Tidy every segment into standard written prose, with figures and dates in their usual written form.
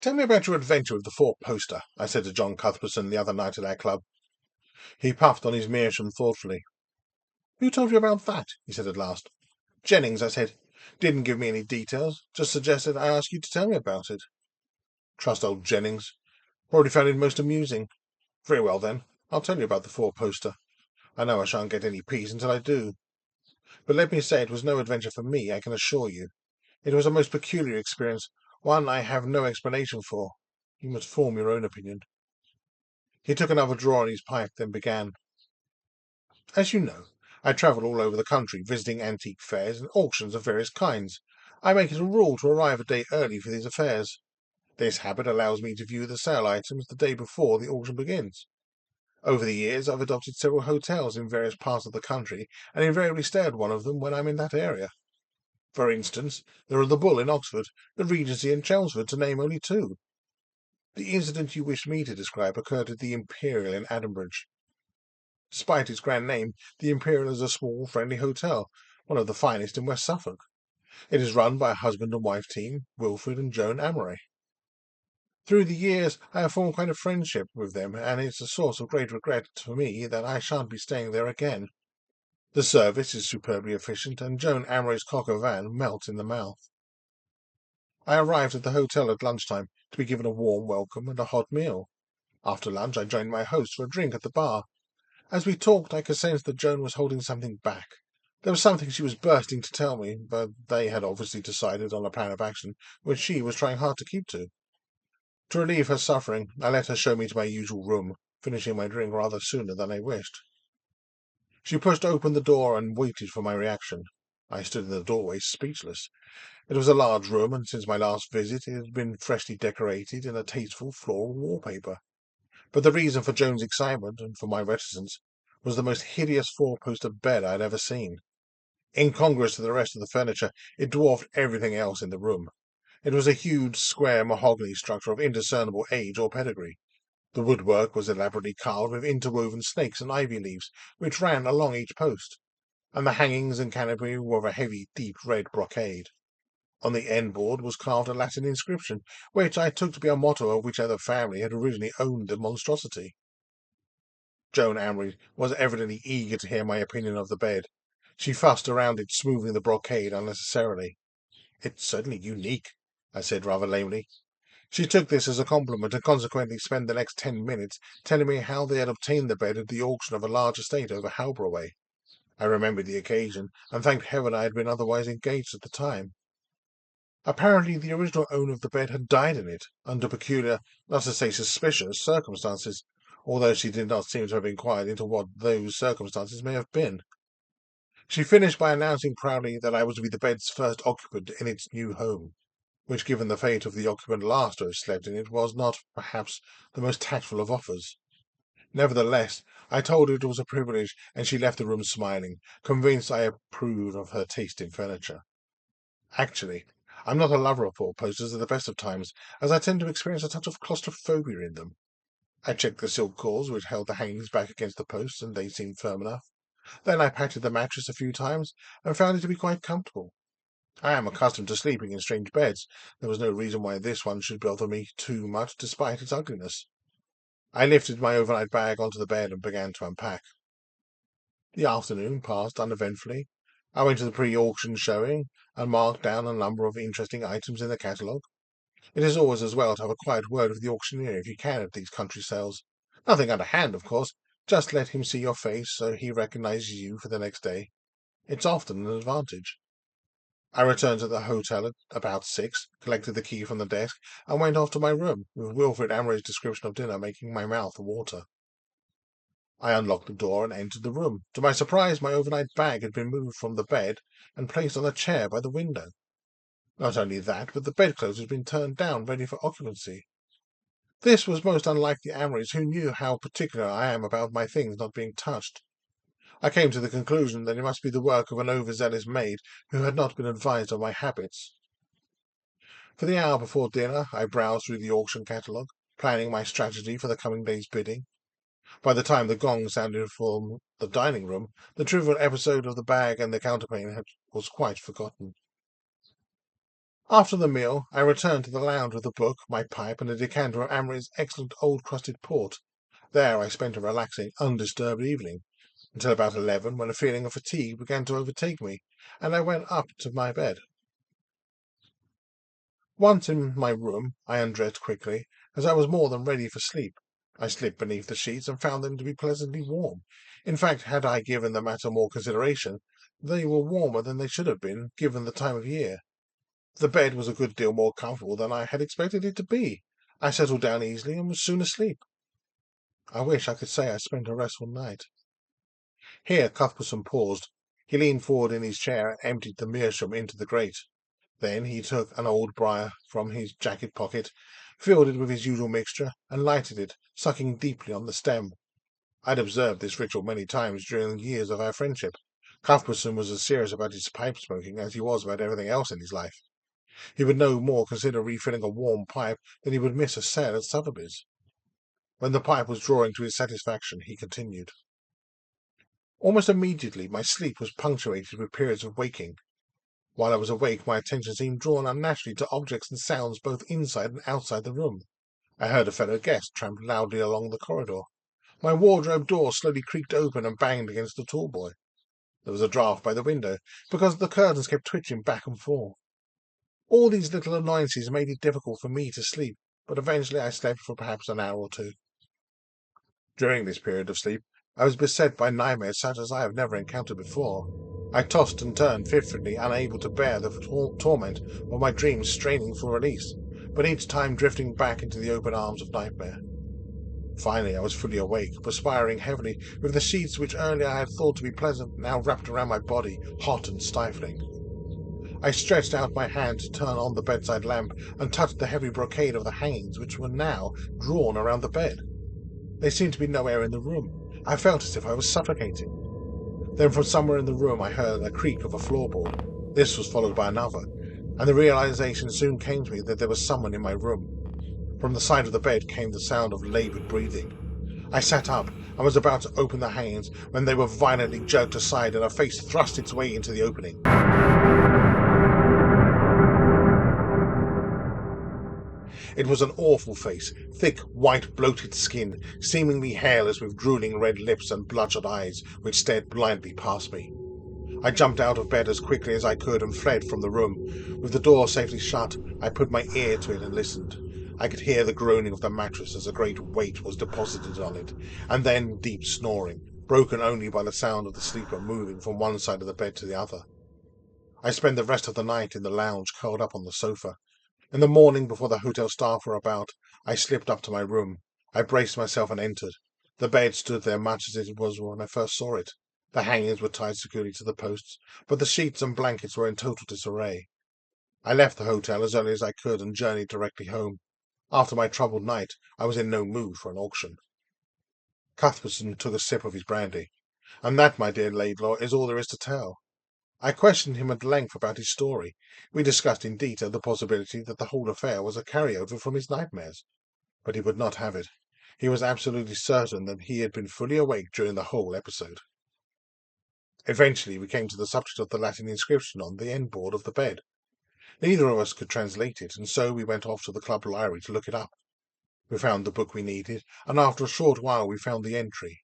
"Tell me about your adventure with the four-poster," I said to John Cuthbertson the other night at our club. He puffed on his meerschaum thoughtfully. "Who told you about that?" he said at last. "Jennings," I said. "Didn't give me any details, just suggested I ask you to tell me about it." "Trust old Jennings. Probably found it most amusing. Very well, then. I'll tell you about the four-poster. I know I shan't get any peace until I do. But let me say it was no adventure for me, I can assure you. It was a most peculiar experience, one I have no explanation for. You must form your own opinion." He took another draw on his pipe, then began. "As you know, I travel all over the country, visiting antique fairs and auctions of various kinds. I make it a rule to arrive a day early for these affairs. This habit allows me to view the sale items the day before the auction begins. Over the years, I've adopted several hotels in various parts of the country, and invariably stay at one of them when I'm in that area. For instance, there are the Bull in Oxford, the Regency in Chelmsford, to name only two. The incident you wish me to describe occurred at the Imperial in Addenbrige. Despite its grand name, the Imperial is a small, friendly hotel, one of the finest in West Suffolk. It is run by a husband and wife team, Wilfred and Joan Amory. Through the years, I have formed quite a friendship with them, and it's a source of great regret for me that I shan't be staying there again. The service is superbly efficient, and Joan Amory's coq au vin melts in the mouth. I arrived at the hotel at lunchtime to be given a warm welcome and a hot meal. After lunch, I joined my host for a drink at the bar. As we talked, I could sense that Joan was holding something back. There was something she was bursting to tell me, but they had obviously decided on a plan of action, which she was trying hard to keep to. To relieve her suffering, I let her show me to my usual room, finishing my drink rather sooner than I wished. She pushed open the door and waited for my reaction. I stood in the doorway, speechless. It was a large room, and since my last visit it had been freshly decorated in a tasteful floral wallpaper. But the reason for Joan's excitement, and for my reticence, was the most hideous four-poster bed I had ever seen. Incongruous to the rest of the furniture, it dwarfed everything else in the room. It was a huge, square mahogany structure of indiscernible age or pedigree. The woodwork was elaborately carved with interwoven snakes and ivy leaves, which ran along each post, and the hangings and canopy were of a heavy, deep red brocade. On the end board was carved a Latin inscription, which I took to be a motto of whichever family had originally owned the monstrosity. Joan Amory was evidently eager to hear my opinion of the bed. She fussed around it, smoothing the brocade unnecessarily. "It's certainly unique," I said rather lamely. She took this as a compliment, and consequently spent the next 10 minutes telling me how they had obtained the bed at the auction of a large estate over Halborough way. I remembered the occasion, and thanked heaven I had been otherwise engaged at the time. Apparently the original owner of the bed had died in it, under peculiar, not to say suspicious, circumstances, although she did not seem to have inquired into what those circumstances may have been. She finished by announcing proudly that I was to be the bed's first occupant in its new home, which, given the fate of the occupant last to have slept in it, was not, perhaps, the most tactful of offers. Nevertheless, I told her it was a privilege, and she left the room smiling, convinced I approved of her taste in furniture. Actually, I'm not a lover of four-posters at the best of times, as I tend to experience a touch of claustrophobia in them. I checked the silk cords which held the hangings back against the posts, and they seemed firm enough. Then I patted the mattress a few times, and found it to be quite comfortable. I am accustomed to sleeping in strange beds. There was no reason why this one should bother me too much, despite its ugliness. I lifted my overnight bag onto the bed and began to unpack. The afternoon passed uneventfully. I went to the pre-auction showing and marked down a number of interesting items in the catalogue. It is always as well to have a quiet word with the auctioneer if you can at these country sales. Nothing underhand, of course. Just let him see your face so he recognizes you for the next day. It's often an advantage. I returned to the hotel at about 6, collected the key from the desk, and went off to my room, with Wilfred Amory's description of dinner making my mouth water. I unlocked the door and entered the room. To my surprise, my overnight bag had been moved from the bed and placed on a chair by the window. Not only that, but the bedclothes had been turned down, ready for occupancy. This was most unlike the Amorys, who knew how particular I am about my things not being touched. I came to the conclusion that it must be the work of an overzealous maid who had not been advised of my habits. For the hour before dinner, I browsed through the auction catalogue, planning my strategy for the coming day's bidding. By the time the gong sounded from the dining room, the trivial episode of the bag and the counterpane was quite forgotten. After the meal, I returned to the lounge with a book, my pipe, and a decanter of Amory's excellent old crusted port. There I spent a relaxing, undisturbed evening, until about 11, when a feeling of fatigue began to overtake me, and I went up to my bed. Once in my room, I undressed quickly, as I was more than ready for sleep. I slipped beneath the sheets and found them to be pleasantly warm. In fact, had I given the matter more consideration, they were warmer than they should have been, given the time of year. The bed was a good deal more comfortable than I had expected it to be. I settled down easily and was soon asleep. I wish I could say I spent a restful night. Here Cuthbertson paused. He leaned forward in his chair and emptied the meerschaum into the grate. Then he took an old briar from his jacket pocket, filled it with his usual mixture, and lighted it, sucking deeply on the stem. I'd observed this ritual many times during the years of our friendship. Cuthbertson was as serious about his pipe smoking as he was about everything else in his life. He would no more consider refilling a warm pipe than he would miss a sail at Sotheby's. When the pipe was drawing to his satisfaction, he continued. Almost immediately my sleep was punctuated with periods of waking. While I was awake, my attention seemed drawn unnaturally to objects and sounds both inside and outside the room. I heard a fellow guest tramp loudly along the corridor. My wardrobe door slowly creaked open and banged against the tall boy. There was a draught by the window, because the curtains kept twitching back and forth. All these little annoyances made it difficult for me to sleep, but eventually I slept for perhaps an hour or two. During this period of sleep, I was beset by nightmares such as I have never encountered before. I tossed and turned fitfully, unable to bear the torment of my dreams straining for release, but each time drifting back into the open arms of nightmare. Finally I was fully awake, perspiring heavily, with the sheets which earlier I had thought to be pleasant now wrapped around my body, hot and stifling. I stretched out my hand to turn on the bedside lamp and touched the heavy brocade of the hangings which were now drawn around the bed. There seemed to be no air in the room. I felt as if I was suffocating. Then from somewhere in the room I heard a creak of a floorboard. This was followed by another, and the realization soon came to me that there was someone in my room. From the side of the bed came the sound of laboured breathing. I sat up and was about to open the hangings when they were violently jerked aside and a face thrust its way into the opening. It was an awful face, thick, white, bloated skin, seemingly hairless, with drooling red lips and bloodshot eyes, which stared blindly past me. I jumped out of bed as quickly as I could and fled from the room. With the door safely shut, I put my ear to it and listened. I could hear the groaning of the mattress as a great weight was deposited on it, and then deep snoring, broken only by the sound of the sleeper moving from one side of the bed to the other. I spent the rest of the night in the lounge, curled up on the sofa. In the morning, before the hotel staff were about, I slipped up to my room. I braced myself and entered. The bed stood there much as it was when I first saw it. The hangings were tied securely to the posts, but the sheets and blankets were in total disarray. I left the hotel as early as I could and journeyed directly home. After my troubled night, I was in no mood for an auction. Cuthbertson took a sip of his brandy. And that, my dear Laidlaw, is all there is to tell. I questioned him at length about his story. We discussed in detail the possibility that the whole affair was a carry-over from his nightmares. But he would not have it. He was absolutely certain that he had been fully awake during the whole episode. Eventually we came to the subject of the Latin inscription on the end board of the bed. Neither of us could translate it, and so we went off to the club library to look it up. We found the book we needed, and after a short while we found the entry.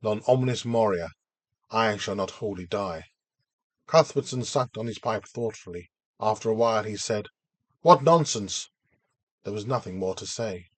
Non Omnis Moriar. I shall not wholly die. Cuthbertson sucked on his pipe thoughtfully. After a while he said, "What nonsense!" There was nothing more to say.